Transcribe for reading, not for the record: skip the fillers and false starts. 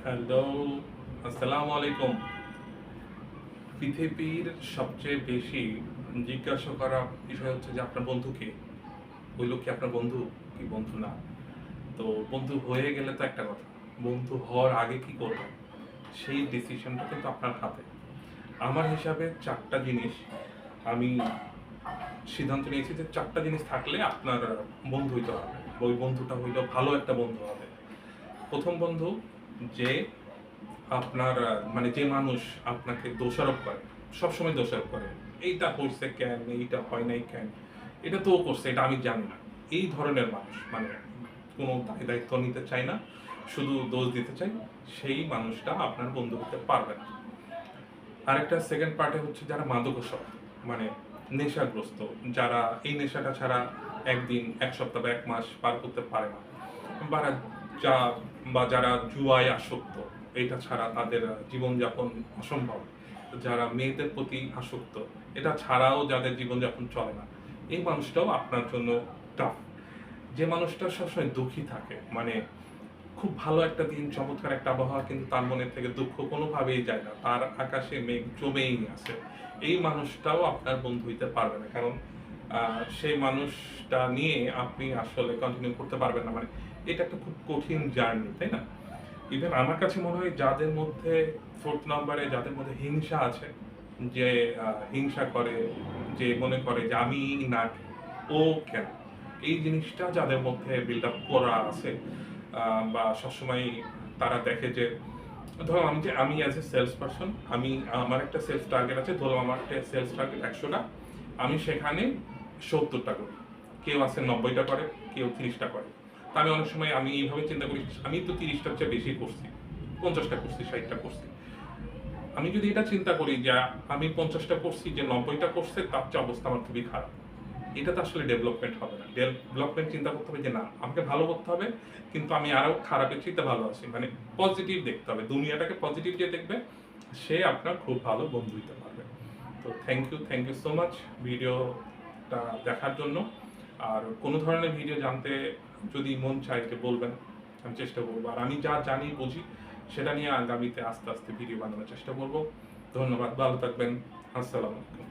Hello, আসসালামু আলাইকুম। পৃথিবীর সবচেয়ে বেশি জিজ্ঞাসা করা বিষয় হচ্ছে যে আপনার বন্ধু কে? ওই লোক কি আপনার বন্ধু কি বন্ধু না? তো বন্ধু হয়ে গেলে তো একটা কথা, বন্ধু হওয়ার আগে কি করবেন সেই ডিসিশনটা কিন্তু আপনার হাতে। আমার হিসাবে ৪ টা জিনিস আমি সিদ্ধান্ত নিয়েছি যে ৪ টা জিনিস থাকলে আপনার বন্ধু হইতে হবে। ওই বন্ধুটা হইলো ভালো একটা বন্ধু হবে। ১ম বন্ধু যে আপনার মানে যে মানুষ আপনাকে দোষারোপ করে, সবসময় দোষারোপ করে। এইটা করছে কেন? এইটা হয় নাই কেন? এটা তো ও করছে, এটা আমি জানি না। এই ধরনের মানুষ মানে কোনো দায়-দায়িত্ব নিতে চায় না, শুধু দোষ দিতে চায়, সেই মানুষটা আপনার বন্ধু হতে পারবে না। আরেকটা সেকেন্ড পার্টে হচ্ছে যারা মাদকাসক্ত, মানে নেশাগ্রস্ত, যারা এই নেশাটা ছাড়া একদিন, ১ সপ্তাহ বা ১ মাস পার করতে পারে না। বা যা বা যারা জুয়ায় আসক্ত, এটা ছাড়া তাদের জীবনযাপন অসম্ভব। যারা মেয়েদের প্রতি আসক্ত, এটা ছাড়াও যাদের জীবনযাপন চলে না, এই মানুষটাও আপনার জন্য টাফ। যে মানুষটা সবসময় দুঃখী থাকে, মানে খুব ভালো একটা দিন, চমৎকার একটা আবহাওয়া, কিন্তু তার মনে থেকে দুঃখ কোনোভাবেই যায় না, তার আকাশে মেঘ জমেই আছে, এই মানুষটাও আপনার বন্ধু হইতে পারবে না। কারণ সেই মানুষটা নিয়ে আপনি আসলে কন্টিনিউ করতে পারবেন না, মানে এটা একটা খুব কঠিন জার্নি, তাই না? ইভেন আমার কাছে মনে হয় যাদের মধ্যে ফোর্থ নাম্বারে যাদের মধ্যে হিংসা আছে, যে হিংসা করে, যে মনে করে যে আমি না, ও কেন, এই জিনিসটা যাদের মধ্যে বিল্ড আপ করা আছে, বা সবসময় তারা দেখে যে, ধরো আমি অ্যাজ এ সেলস পারসন, আমি আমার একটা সেলস টার্গেট আছে, ধরো আমার সেলস টার্গেট ১০০টা, আমি সেখানে ৭০টা করি, কেউ আছে ৯০টা করে, কেউ ৩০টা করে। তা আমি অনেক সময় আমি এইভাবে চিন্তা করি, আমি তো ৩০টার চেয়ে বেশি করছি, ৫০টা করছি, ৬০টা করছি। আমি যদি এটা চিন্তা করি যে আমি ৫০টা করছি, যে ৯০টা করছে তার চেয়ে অবস্থা আমার খুবই খারাপ, এটা তো আসলে ডেভেলপমেন্ট হবে না। ডেভেলপমেন্ট চিন্তা করতে হবে যে না, আমাকে ভালো করতে হবে, কিন্তু আমি আরো খারাপের চাইতে ভালো আছি, মানে পজিটিভ দেখতে হবে, দুনিয়াটাকে পজিটিভ যে দেখবে, সে আপনার খুব ভালো বন্ধু হতে পারবে। তো থ্যাংক ইউ সো মাচ ভিডিওটা দেখার জন্য। আর কোনো ধরনের ভিডিও জানতে যদি মন চায় যে বলবেন, আমি চেষ্টা করবো। আর আমি যা জানি বুঝি সেটা নিয়ে আগামীতে আস্তে আস্তে ভিডিও বানানোর চেষ্টা করব। ধন্যবাদ, ভালো থাকবেন। আসসালামু আলাইকুম।